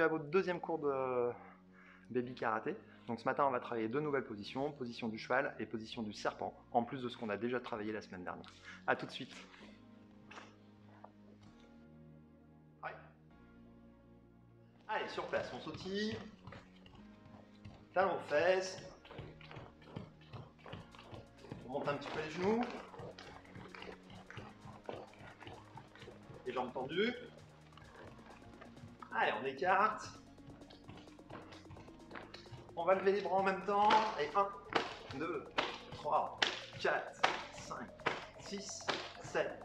à votre deuxième cours de Baby Karaté. Donc ce matin, on va travailler deux nouvelles positions, position du cheval et position du serpent, en plus de ce qu'on a déjà travaillé la semaine dernière. A tout de suite. Ouais. Allez, sur place, on sautille. Talons aux fesses. On monte un petit peu les genoux. Les jambes tendues. Allez, on écarte. On va lever les bras en même temps. Et 1, 2, 3, 4, 5, 6, 7,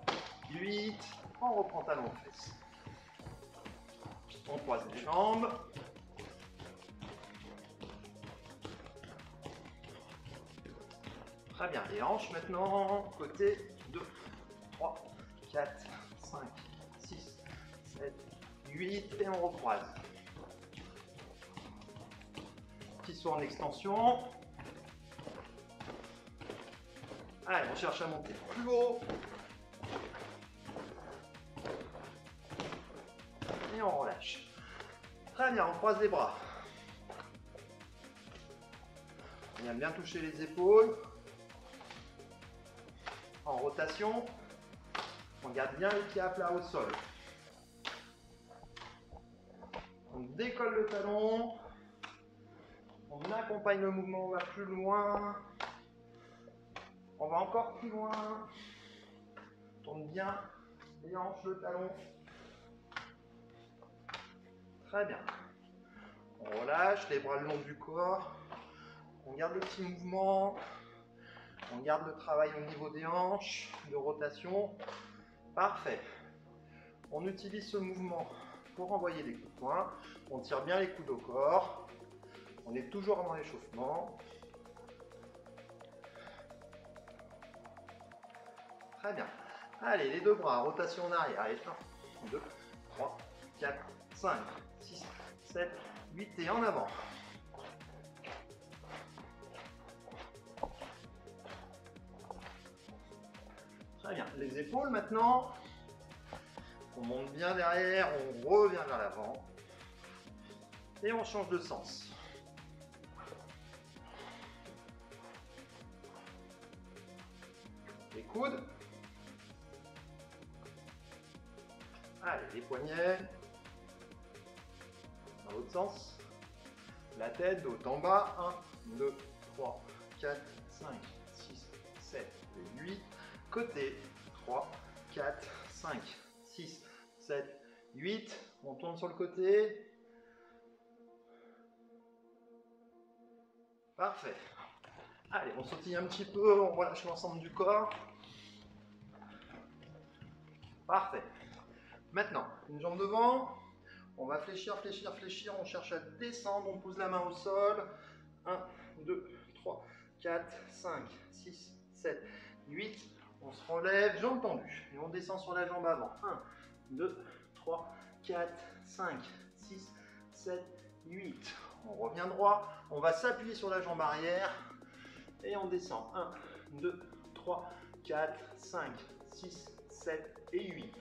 8. On reprend talons aux fesses. On croise les jambes. Très bien. Les hanches maintenant. Côté 2, 3, 4, 5, 6, 7, 8. Et on recroise. Petit saut en extension. Allez, on cherche à monter plus haut. Et on relâche. Très bien, on croise les bras. On vient bien toucher les épaules. En rotation. On garde bien les pieds à plat au sol. On décolle le talon. On accompagne le mouvement, on va plus loin. On va encore plus loin. On tourne bien les hanches, le talon. Très bien. On relâche les bras le long du corps. On garde le petit mouvement. On garde le travail au niveau des hanches, de rotation. Parfait. On utilise ce mouvement pour envoyer des coups de poing. On tire bien les coudes au corps. On est toujours dans l'échauffement. Très bien. Allez, les deux bras, rotation en arrière. Allez, 1, 2, 3, 4, 5, 6, 7, 8 et en avant. Très bien. Les épaules maintenant. On monte bien derrière, on revient vers l'avant. Et on change de sens. Les coudes. Allez, les poignets. Dans l'autre sens. La tête, dos en bas. 1, 2, 3, 4, 5, 6, 7 et 8. Côté. 3, 4, 5, 6, 7, 8. On tourne sur le côté. Parfait. Allez, on sautille un petit peu, on relâche l'ensemble du corps. Parfait. Maintenant, une jambe devant. On va fléchir, fléchir, fléchir. On cherche à descendre. On pose la main au sol. 1, 2, 3, 4, 5, 6, 7, 8. On se relève, jambes tendues. Et on descend sur la jambe avant. 1, 2, 3, 4, 5, 6, 7, 8. On revient droit. On va s'appuyer sur la jambe arrière. Et on descend. 1, 2, 3, 4, 5, 6, 7 et 8.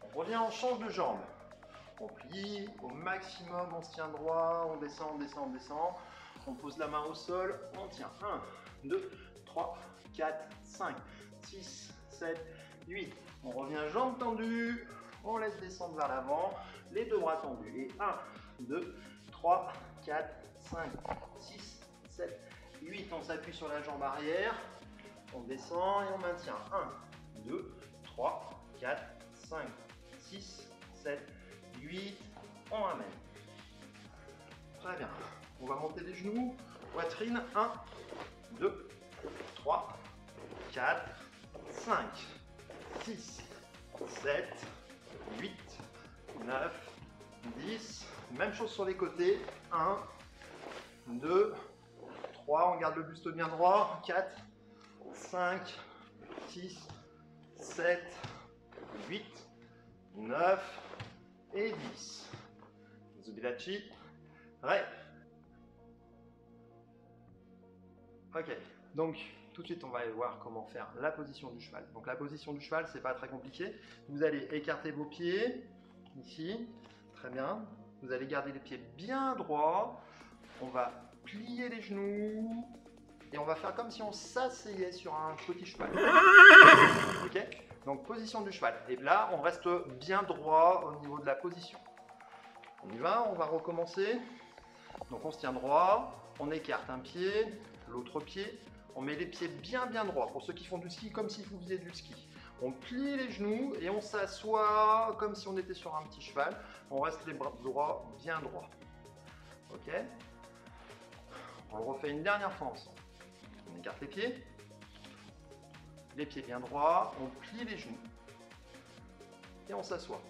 On revient, on change de jambe. On plie au maximum, on se tient droit, on descend, on descend, on descend. On pose la main au sol, on tient. 1, 2, 3, 4, 5, 6, 7, 8. On revient jambes tendues, on laisse descendre vers l'avant, les deux bras tendus. Et 1, 2, 3, 4, 5, 6, 7, 8. On s'appuie sur la jambe arrière, on descend et on maintient. 1, 2, 3, 4, 5, 6, 7, 8. On ramène. Très bien. On va monter les genoux, poitrine. 1, 2, 3, 4, 5, 6, 7, 8, 9, 10. Même chose sur les côtés. 1, 2, 3. On garde le buste bien droit. 4, 5, 6, 7, 8, 9 et 10. Zubilachi. Ouais. Ok. Donc, tout de suite, on va aller voir comment faire la position du cheval. Donc, la position du cheval, c'est pas très compliqué. Vous allez écarter vos pieds, ici. Très bien. vous allez garder les pieds bien droits. On va plier les genoux. Et on va faire comme si on s'asseyait sur un petit cheval. Ok? Donc position du cheval. Et là, on reste bien droit au niveau de la position. On y va, on va recommencer. Donc on se tient droit, on écarte un pied, l'autre pied. On met les pieds bien droits. Pour ceux qui font du ski, comme si vous faisiez du ski. On plie les genoux et on s'assoit comme si on était sur un petit cheval. On reste les bras droits, bien droits. Ok? On le refait une dernière fois ensemble. On écarte les pieds bien droits, on plie les genoux et on s'assoit.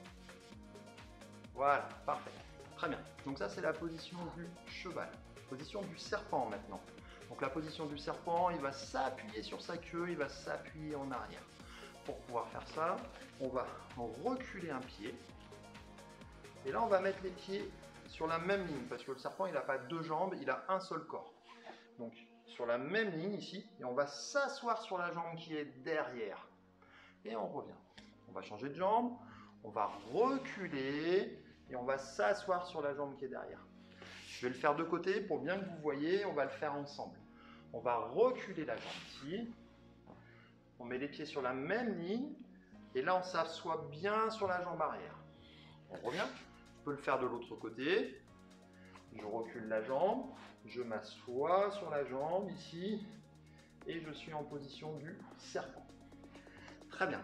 Voilà, parfait. Très bien. Donc ça, c'est la position du cheval. Position du serpent maintenant. Donc la position du serpent, il va s'appuyer sur sa queue, il va s'appuyer en arrière. Pour pouvoir faire ça, on va reculer un pied. Et là, on va mettre les pieds sur la même ligne, parce que le serpent, il n'a pas deux jambes, il a un seul corps. Donc, sur la même ligne ici, et on va s'asseoir sur la jambe qui est derrière. Et on revient. On va changer de jambe, on va reculer, et on va s'asseoir sur la jambe qui est derrière. Je vais le faire de côté pour bien que vous voyez, on va le faire ensemble. On va reculer la jambe ici, on met les pieds sur la même ligne, et là on s'assoit bien sur la jambe arrière. On revient, je peux le faire de l'autre côté, je recule la jambe, je m'assois sur la jambe ici, et je suis en position du serpent. Très bien.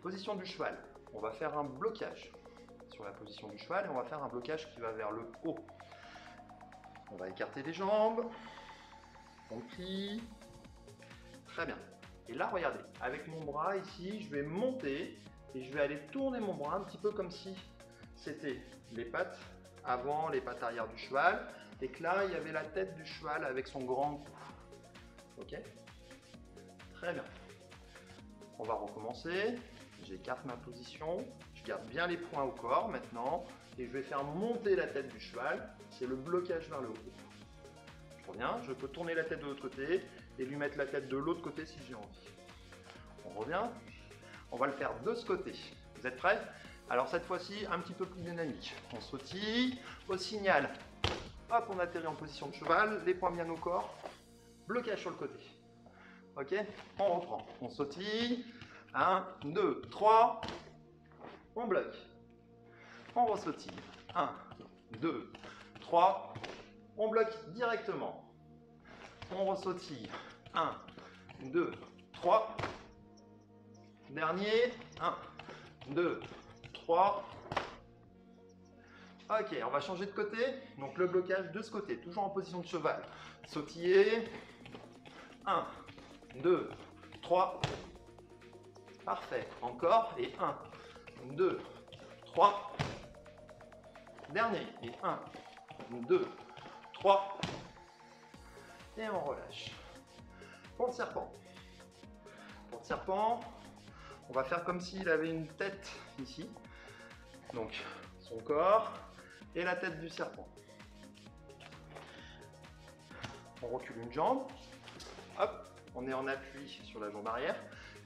Position du cheval, on va faire un blocage sur la position du cheval, et on va faire un blocage qui va vers le haut. On va écarter les jambes, on plie, très bien. Et là, regardez, avec mon bras ici, je vais monter et je vais aller tourner mon bras un petit peu comme si c'était les pattes avant, les pattes arrière du cheval, et que là, il y avait la tête du cheval avec son grand cou. Ok? Très bien. On va recommencer. J'écarte ma position. Je garde bien les poings au corps maintenant. Et je vais faire monter la tête du cheval. C'est le blocage vers le haut. Je reviens. Je peux tourner la tête de l'autre côté et lui mettre la tête de l'autre côté si j'ai envie. On revient. On va le faire de ce côté. Vous êtes prêts? Alors cette fois-ci, un petit peu plus dynamique. On sautille. Au signal, hop, on atterrit en position de cheval. Les poings bien au corps. Blocage sur le côté. Ok? On reprend. On sautille. 1, 2, 3. On bloque. On ressautille. 1, 2, 3. On bloque directement. On ressautille. 1, 2, 3. Dernier. 1, 2, 3. Ok, on va changer de côté. Donc le blocage de ce côté, toujours en position de cheval. Sautiller. 1, 2, 3. Parfait. Encore. Et 1, 2, 3. Dernier. Et 1, 2, 3. Et on relâche. Pour le serpent. Pour le serpent, on va faire comme s'il avait une tête ici. Donc, son corps et la tête du serpent. On recule une jambe. Hop, on est en appui sur la jambe arrière.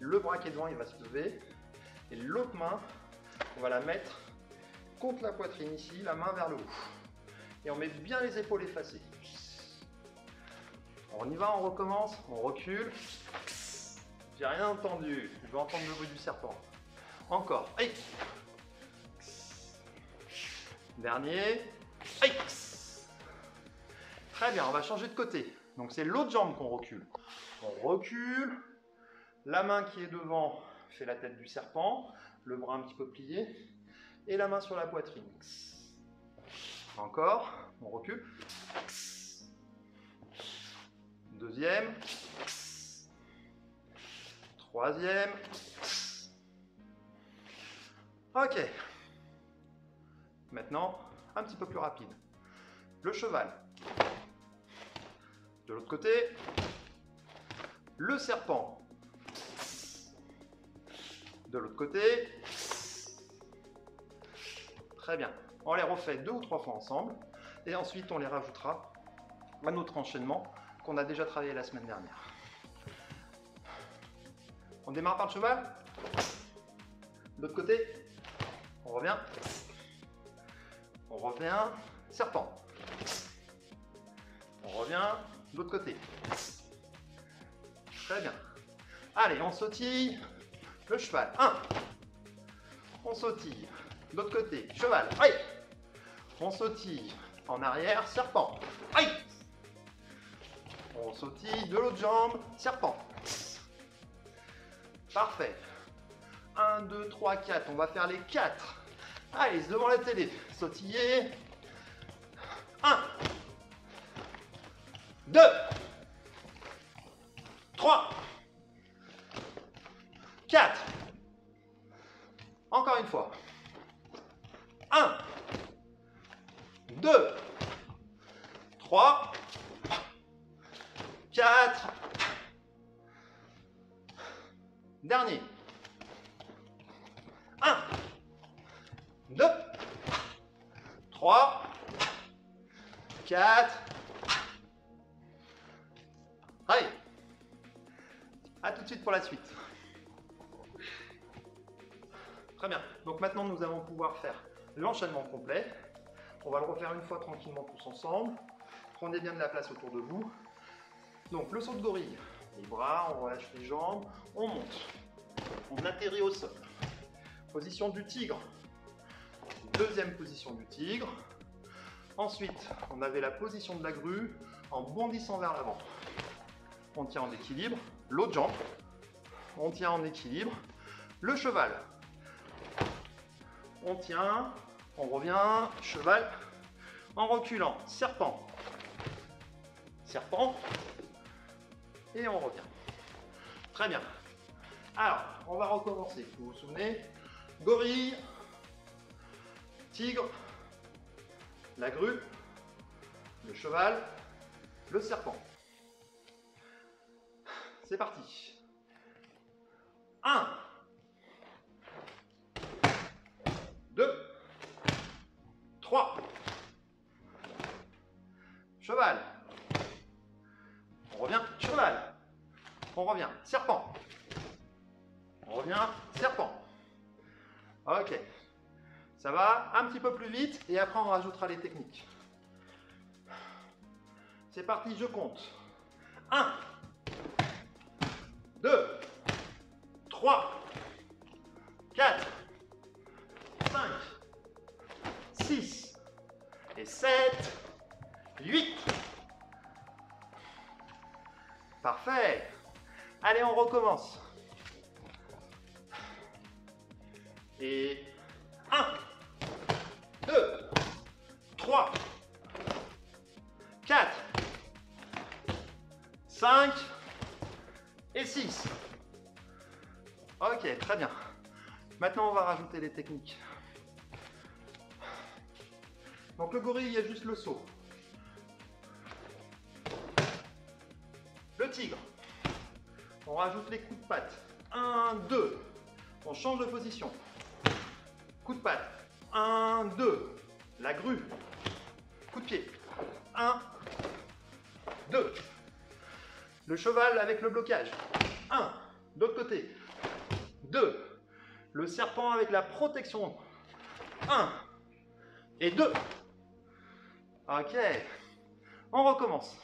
Le bras qui est devant, il va se lever. Et l'autre main, on va la mettre contre la poitrine ici, la main vers le haut. Et on met bien les épaules effacées. On y va, on recommence, on recule. J'ai rien entendu, je vais entendre le bruit du serpent. Encore, aïe. Dernier, aïe. Très bien, on va changer de côté. Donc c'est l'autre jambe qu'on recule. On recule, la main qui est devant fait la tête du serpent, le bras un petit peu plié, et la main sur la poitrine. Encore, on recule. Deuxième. Troisième. Ok. Maintenant, un petit peu plus rapide. Le cheval. De l'autre côté. Le serpent. De l'autre côté. Très bien. On les refait 2 ou 3 fois ensemble. Et ensuite, on les rajoutera à notre enchaînement qu'on a déjà travaillé la semaine dernière. On démarre par le cheval. De l'autre côté. On revient. On revient, serpent. On revient de l'autre côté. Très bien. Allez, on sautille le cheval. 1. On sautille de l'autre côté. Cheval. Aïe. On sautille en arrière. Serpent. Aïe. On sautille de l'autre jambe. Serpent. Parfait. 1, 2, 3, 4. On va faire les 4. Allez, devant la télé. Sautiller. 1. 2. 3. 4. Encore une fois. 1. 2. 3. 4. Dernier. 1. 2. 3. 4. Allez. À tout de suite pour la suite. Très bien. Donc maintenant, nous allons pouvoir faire l'enchaînement complet. On va le refaire une fois tranquillement tous ensemble. Prenez bien de la place autour de vous. Donc le saut de gorille. Les bras, on relâche les jambes, on monte. On atterrit au sol. Position du tigre. Deuxième position du tigre. Ensuite, on avait la position de la grue en bondissant vers l'avant. On tient en équilibre. L'autre jambe. On tient en équilibre. Le cheval. On tient, on revient, cheval, en reculant, serpent, serpent, et on revient. Très bien. Alors, on va recommencer. Vous vous souvenez? Gorille, tigre, la grue, le cheval, le serpent. C'est parti. 1. 2, 3, cheval, on revient, cheval, on revient, serpent, on revient, serpent. Ok, ça va un petit peu plus vite et après on rajoutera les techniques. C'est parti, je compte. 1, 2, 3, 4, 5, 6 et 7, 8. Parfait. Allez, on recommence. Et 1, 2, 3, 4, 5 et 6. Ok, très bien. Maintenant, on va rajouter les techniques. Donc le gorille, il y a juste le saut. Le tigre, on rajoute les coups de patte. 1, 2. On change de position. Coup de patte. 1, 2. La grue. Coup de pied. 1, 2. Le cheval avec le blocage. 1. D'autre côté. 2. Le serpent avec la protection. 1 et 2. Ok. On recommence.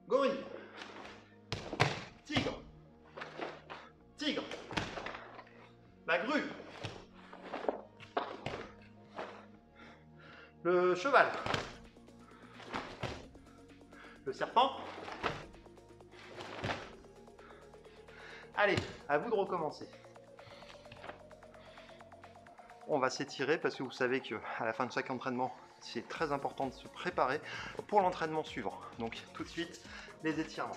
Gorille. Tigre. Tigre. La grue. Le cheval. Le serpent. Allez, à vous de recommencer. On va s'étirer parce que vous savez qu'à la fin de chaque entraînement, c'est très important de se préparer pour l'entraînement suivant. Donc tout de suite, les étirements.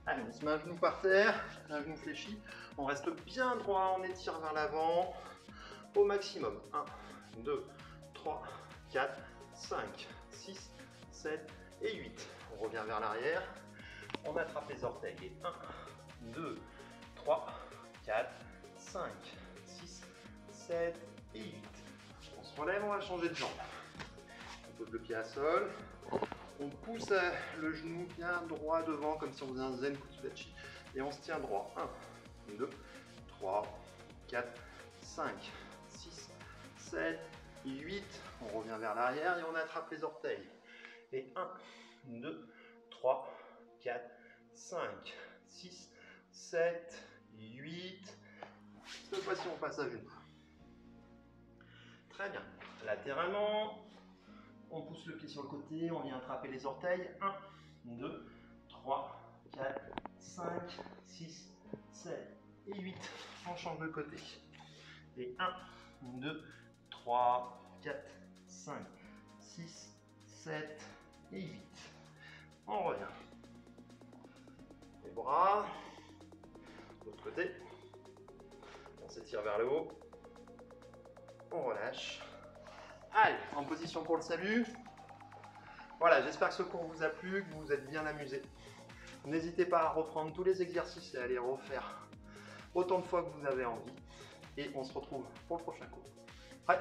Allez, on se met un genou par terre, un genou fléchi. On reste bien droit, on étire vers l'avant au maximum. 1, 2, 3, 4, 5, 6, 7 et 8. On revient vers l'arrière. On attrape les orteils. Et 1, 2, 3, 4, 5, 6, 7 et 8. On se relève, on va changer de jambe. On pose le pied à sol. On pousse le genou bien droit devant, comme si on faisait un zen kutsudachi. Et on se tient droit. 1, 2, 3, 4, 5, 6, 7, 8. On revient vers l'arrière et on attrape les orteils. Et 1, 2, 3, 4, 5, 6, 7, 8. Cette fois-ci, on passe à genoux. Très bien. Latéralement, on pousse le pied sur le côté, on vient attraper les orteils. 1, 2, 3, 4, 5, 6, 7 et 8. On change de côté. Et 1, 2, 3, 4, 5, 6, 7 et 8. On revient. Les bras. De l'autre côté. On s'étire vers le haut. On relâche. Allez, en position pour le salut. Voilà, j'espère que ce cours vous a plu, que vous vous êtes bien amusé. N'hésitez pas à reprendre tous les exercices et à les refaire autant de fois que vous avez envie. Et on se retrouve pour le prochain cours. Prêt ?